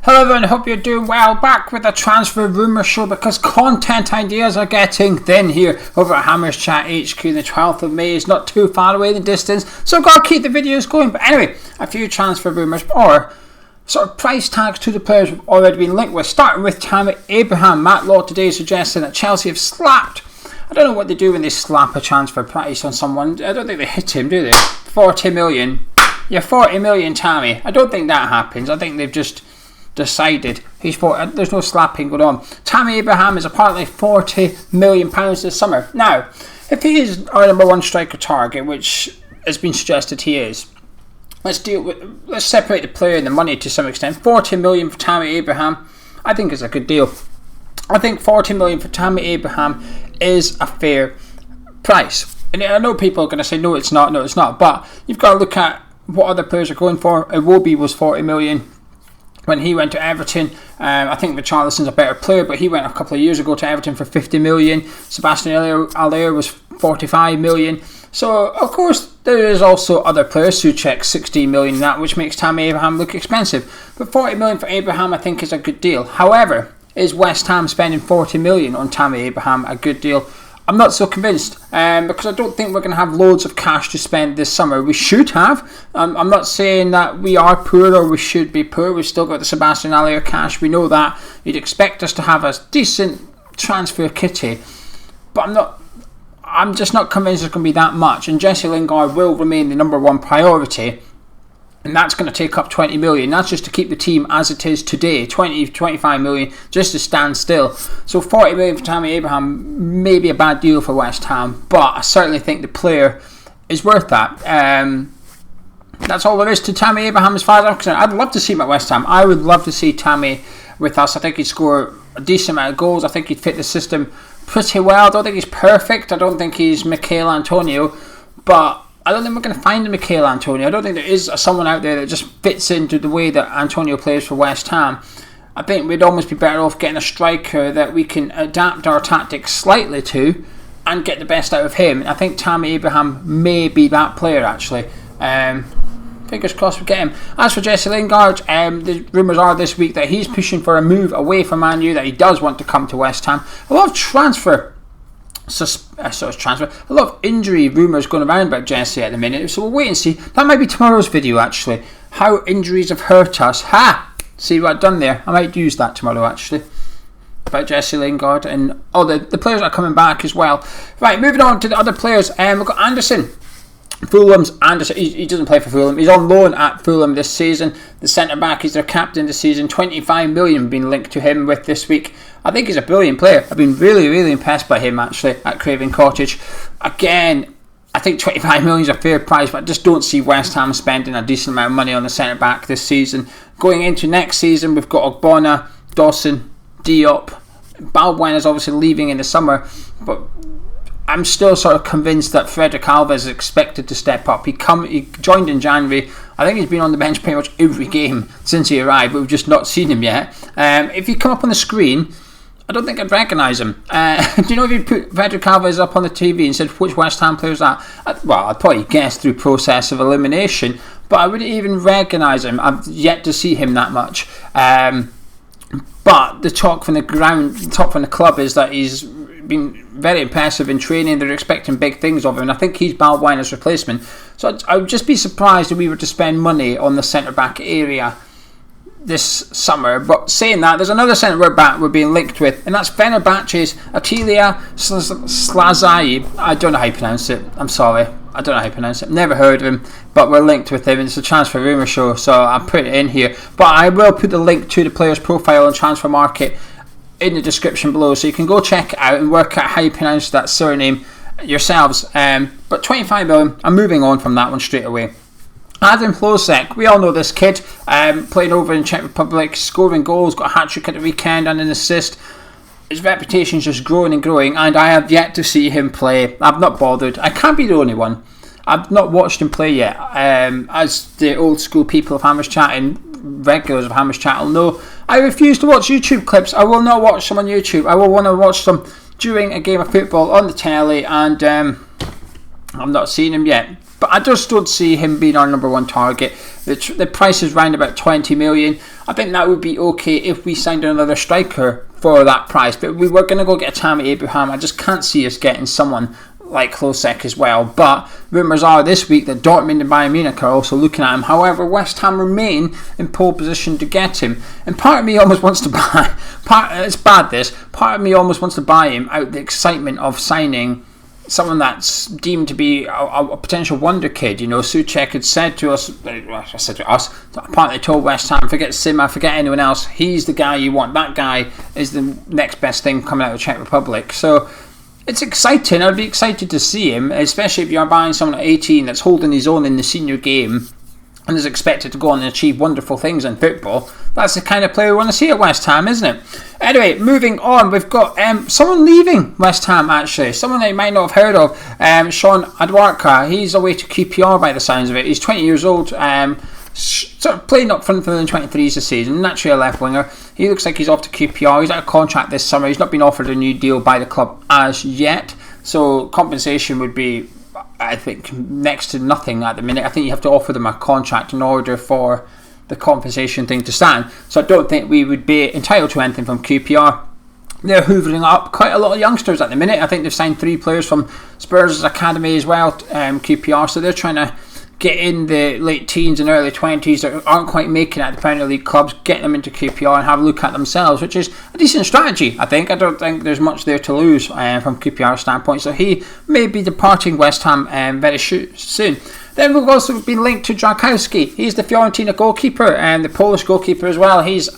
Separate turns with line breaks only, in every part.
Hello everyone, hope you're doing well. Back with the Transfer Rumour Show because content ideas are getting thin here over at Hammers Chat HQ. The 12th of May is not too far away in the distance, so I've got to keep the videos going. But anyway, a few transfer rumours or sort of price tags to the players we've already been linked with. Starting with Tammy Abraham. Matt Law today suggesting that Chelsea have slapped. I don't know what they do when they slap a transfer price on someone. I don't think they hit him, do they? 40 million. Yeah, 40 million, Tammy. I don't think that happens. I think they've just decided there's no slapping going on. Tammy Abraham is apparently £40 million this summer. Now, if he is our number one striker target, which has been suggested he is, let's separate the player and the money to some extent. 40 million for Tammy Abraham, I think is a good deal. I think 40 million for Tammy Abraham is a fair price. And I know people are going to say no it's not, but you've got to look at what other players are going for. Iwobi was 40 million when he went to Everton. I think Richarlison's a better player, but he went a couple of years ago to Everton for 50 million. Sebastian Aller was 45 million. So, of course, there is also other players. Souček, 16 million, that, which makes Tammy Abraham look expensive. But 40 million for Abraham, I think, is a good deal. However, is West Ham spending 40 million on Tammy Abraham a good deal? I'm not so convinced, because I don't think we're going to have loads of cash to spend this summer. We should have. I'm not saying that we are poor or we should be poor. We've still got the Sebastian Aller cash. We know that. You'd expect us to have a decent transfer kitty, but I'm just not convinced there's going to be that much. And Jesse Lingard will remain the number one priority. And that's going to take up 20 million. That's just to keep the team as it is today. 25 million just to stand still. So 40 million for Tammy Abraham may be a bad deal for West Ham, but I certainly think the player is worth that. That's all there is to Tammy Abraham as far as I'm concerned. I'd love to see him at West Ham. I would love to see Tammy with us. I think he'd score a decent amount of goals. I think he'd fit the system pretty well. I don't think he's perfect. I don't think he's Michail Antonio, but I don't think we're going to find a Michail Antonio. I don't think there is someone out there that just fits into the way that Antonio plays for West Ham. I think we'd almost be better off getting a striker that we can adapt our tactics slightly to and get the best out of him. I think Tammy Abraham may be that player, actually. Fingers crossed we get him. As for Jesse Lingard, the rumours are this week that he's pushing for a move away from Man U, that he does want to come to West Ham. A lot of a lot of injury rumours going around about Jesse at the minute, so we'll wait and see. That might be tomorrow's video, actually. How injuries have hurt us. See what I've done there? I might use that tomorrow, actually, about Jesse Lingard and the players that are coming back as well. Right, moving on to the other players. We've got Anderson. Fulham's Anderson. He doesn't play for Fulham. He's on loan at Fulham this season. The centre-back, he's their captain this season. 25 million been linked to him with this week. I think he's a brilliant player. I've been really, really impressed by him, actually, at Craven Cottage. Again, I think 25 million is a fair price, but I just don't see West Ham spending a decent amount of money on the centre-back this season. Going into next season, we've got Ogbonna, Dawson, Diop. Balbuena's obviously leaving in the summer, but I'm still sort of convinced that Frederick Alves is expected to step up. He joined in January. I think he's been on the bench pretty much every game since he arrived, but we've just not seen him yet. If he come up on the screen, I don't think I'd recognise him. Do you know if you put Frederick Alves up on the TV and said which West Ham player is that? I'd probably guess through process of elimination, but I wouldn't even recognise him. I've yet to see him that much. But the talk from the ground, the talk from the club is that he's been very impressive in training. They're expecting big things of him, and I think he's Balbuena's replacement. So I would just be surprised if we were to spend money on the centre-back area this summer. But saying that, there's another centre-back we're being linked with, and that's Fenerbahce's Atilia Slazai. I don't know how you pronounce it. I'm sorry. I don't know how you pronounce it. Never heard of him, but we're linked with him. It's a Transfer Rumour Show, so I'll put it in here. But I will put the link to the player's profile on Transfer Market in the description below, so you can go check it out and work out how you pronounce that surname yourselves. But 25 million, I'm moving on from that one straight away. Adam Hlozek, we all know this kid, playing over in Czech Republic, scoring goals, got a hat-trick at the weekend and an assist. His reputation's just growing and growing, and I have yet to see him play. I've not bothered. I can't be the only one. I've not watched him play yet. As the old school people of Hammers Chat and regulars of Hammers Chat will know, I refuse to watch YouTube clips. I will not watch them on YouTube. I will want to watch them during a game of football on the telly, and I've not seen him yet. But I just don't see him being our number one target. The price is round about 20 million. I think that would be okay if we signed another striker for that price. But we were going to go get a Tammy Abraham. I just can't see us getting someone like Hlozek as well. But rumours are this week that Dortmund and Bayern Munich are also looking at him. However, West Ham remain in pole position to get him. And part of me almost wants to buy... It's bad this. Part of me almost wants to buy him out the excitement of signing someone that's deemed to be a potential wonder kid. You know, Souček had said to us, apparently told West Ham, forget Sima, forget anyone else, he's the guy you want. That guy is the next best thing coming out of the Czech Republic. So it's exciting. I'd be excited to see him, especially if you're buying someone at 18 that's holding his own in the senior game and is expected to go on and achieve wonderful things in football. That's the kind of player we want to see at West Ham, isn't it? Anyway, moving on, we've got someone leaving West Ham, actually. Someone that you might not have heard of. Sean Adwarka. He's away to QPR by the sounds of it. He's 20 years old. Sort of playing up front for the 23s this season. Naturally a left winger. He looks like he's off to QPR. He's out of contract this summer. He's not been offered a new deal by the club as yet. So compensation would be, I think, next to nothing at the minute. I think you have to offer them a contract in order for the compensation thing to stand. So I don't think we would be entitled to anything from QPR. They're hoovering up quite a lot of youngsters at the minute. I think they've signed 3 players from Spurs' academy as well, QPR. So they're trying to get in the late teens and early 20s that aren't quite making it at the Premier League clubs, get them into QPR and have a look at themselves, which is a decent strategy, I think. I don't think there's much there to lose from QPR's standpoint. So he may be departing West Ham very soon. Then we've also been linked to Chukwueze. He's the Fiorentina goalkeeper and the Polish goalkeeper as well. He's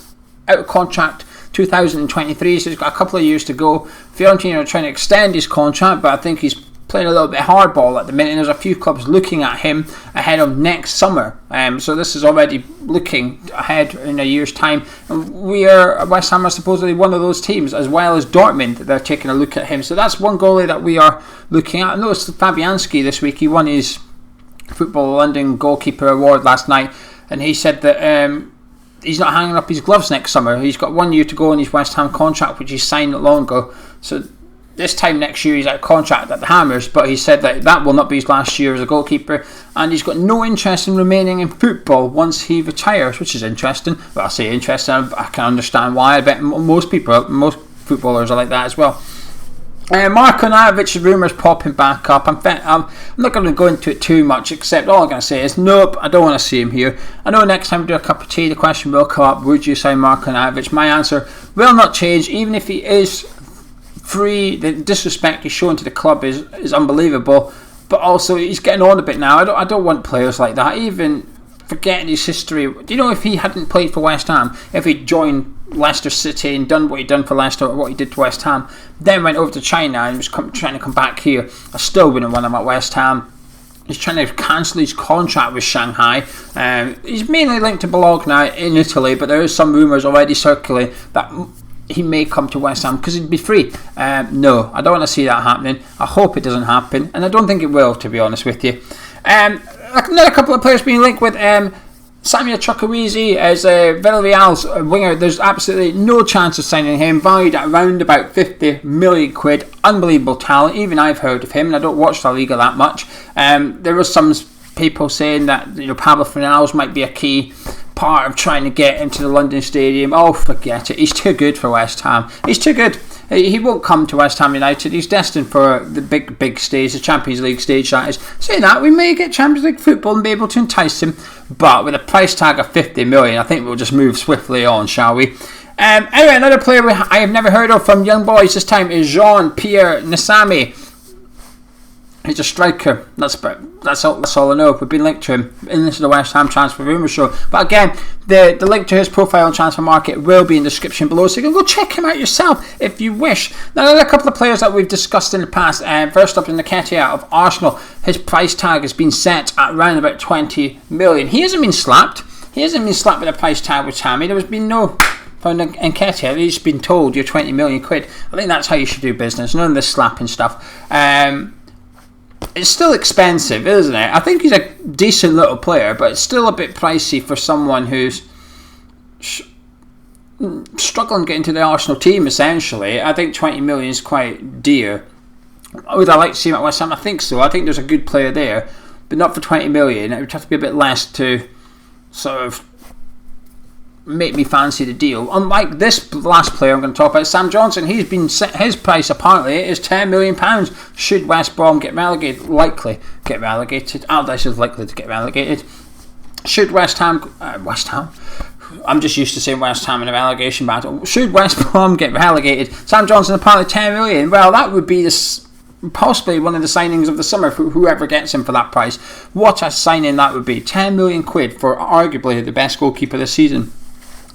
out of contract 2023, so he's got a couple of years to go. Fiorentina are trying to extend his contract, but I think he's playing a little bit hardball at the minute, and there's a few clubs looking at him ahead of next summer. So this is already looking ahead in a year's time. And West Ham are supposedly one of those teams, as well as Dortmund, that they're taking a look at him. So that's one goalie that we are looking at. I noticed Fabianski this week, he won his Football London Goalkeeper Award last night, and he said that he's not hanging up his gloves next summer. He's got 1 year to go in his West Ham contract, which he signed not long ago. So this time next year he's out of contract at the Hammers, but he said that will not be his last year as a goalkeeper, and he's got no interest in remaining in football once he retires, which is interesting. Well, I say interesting, I can understand why. I bet most footballers are like that as well. Marko Navic rumours popping back up. I'm not going to go into it too much, except all I'm going to say is nope, I don't want to see him here. I know next time we do a cup of tea the question will come up, would you sign Marko Navic? My answer will not change, even if he is free. The disrespect he's shown to the club is unbelievable, but also he's getting on a bit now. I don't want players like that, even forgetting his history. Do you know, if he hadn't played for West Ham, if he'd joined Leicester City and done what he'd done for Leicester or what he did to West Ham, then went over to China and was trying to come back here, I still wouldn't want him at West Ham. He's trying to cancel his contract with Shanghai. He's mainly linked to Bologna in Italy, but there is some rumours already circulating that he may come to West Ham because he'd be free. No, I don't want to see that happening. I hope it doesn't happen, and I don't think it will, to be honest with you. Another couple of players being linked with Samuel Chukwueze as Villarreal's winger. There's absolutely no chance of signing him, valued at around about 50 million quid. Unbelievable talent. Even I've heard of him, and I don't watch La Liga that much. There was some people saying that Pablo Fornals might be a key part of trying to get into the London Stadium. Oh, forget it. He's too good for West Ham. He's too good. He won't come to West Ham United. He's destined for the big stage, the Champions League stage, that is. Saying that, we may get Champions League football and be able to entice him, but with a price tag of 50 million, I think we'll just move swiftly on, shall we? Anyway, another player I have never heard of from Young Boys this time is Jean-Pierre Nsame. He's a striker. That's all I know. We've been linked to him in this is the West Ham Transfer Rumour Show. But again, the link to his profile on Transfer Market will be in the description below, so you can go check him out yourself if you wish. Now, there are a couple of players that we've discussed in the past. First up, Nketiah of Arsenal. His price tag has been set at around about 20 million. He hasn't been slapped. He hasn't been slapped with a price tag with Tammy. There has been no for Nketiah. He's been told you're 20 million quid. I think that's how you should do business. None of this slapping stuff. It's still expensive, isn't it? I think he's a decent little player, but it's still a bit pricey for someone who's struggling to get into the Arsenal team, essentially. I think 20 million is quite dear. Would I like to see him at West Ham? I think so. I think there's a good player there. but not for 20 million. It would have to be a bit less to sort of make me fancy the deal. Unlike this last player I'm going to talk about, Sam Johnson, he's been set, his price apparently is £10 million. Should West Brom get relegated, likely get relegated, Aldice is likely to get relegated. Should West Ham, I'm just used to saying West Ham in a relegation battle. Should West Brom get relegated, Sam Johnson apparently £10 million. Well, that would be possibly one of the signings of the summer for whoever gets him for that price. What a signing that would be. £10 million for arguably the best goalkeeper this season.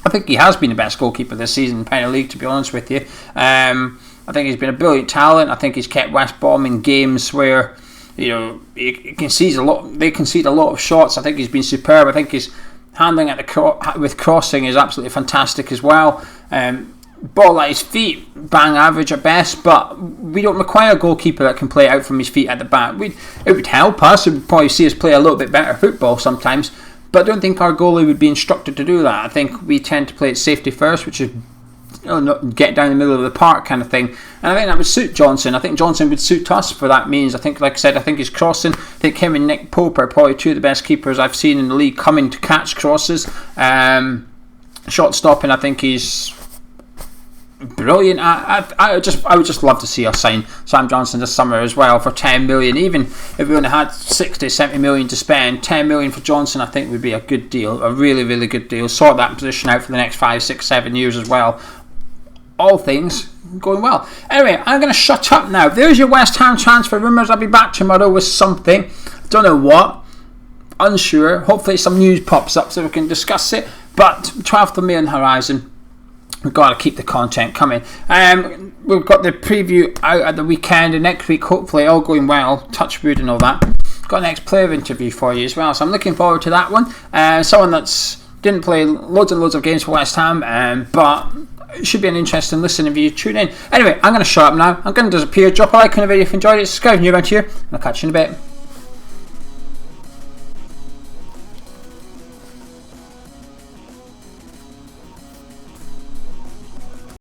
I think he has been the best goalkeeper this season in the Premier League, to be honest with you. I think he's been a brilliant talent. I think he's kept West Brom in games where, you know, he concedes a lot. They concede a lot of shots. I think he's been superb. I think his handling at with crossing is absolutely fantastic as well. Ball at his feet, bang average at best, but we don't require a goalkeeper that can play out from his feet at the back. It would help us. It would probably see us play a little bit better football sometimes. But I don't think our goalie would be instructed to do that. I think we tend to play it safety first, which is get down the middle of the park kind of thing. And I think that would suit Johnson. I think Johnson would suit us for that means. I think, like I said, I think his crossing. I think him and Nick Pope are probably two of the best keepers I've seen in the league coming to catch crosses. Shot stopping, I think he's brilliant. I would just love to see us sign Sam Johnson this summer as well for 10 million. Even if we only had 60, 70 million to spend, 10 million for Johnson I think would be a good deal, a really, really good deal. Sort that position out for the next 5, 6, 7 years as well. All things going well. Anyway, I'm going to shut up now. There's your West Ham transfer rumours. I'll be back tomorrow with something. Don't know what. Unsure. Hopefully some news pops up so we can discuss it. But 12th of May on the horizon. We've got to keep the content coming. We've got the preview out at the weekend, and next week, hopefully, all going well, touch wood and all that. Got an ex-player interview for you as well, so I'm looking forward to that one. Someone that's didn't play loads and loads of games for West Ham, but it should be an interesting listen if you tune in. Anyway, I'm going to shut up now. I'm going to disappear. Drop a like on the video if you enjoyed it. Subscribe if you're around here, and I'll catch you in a bit.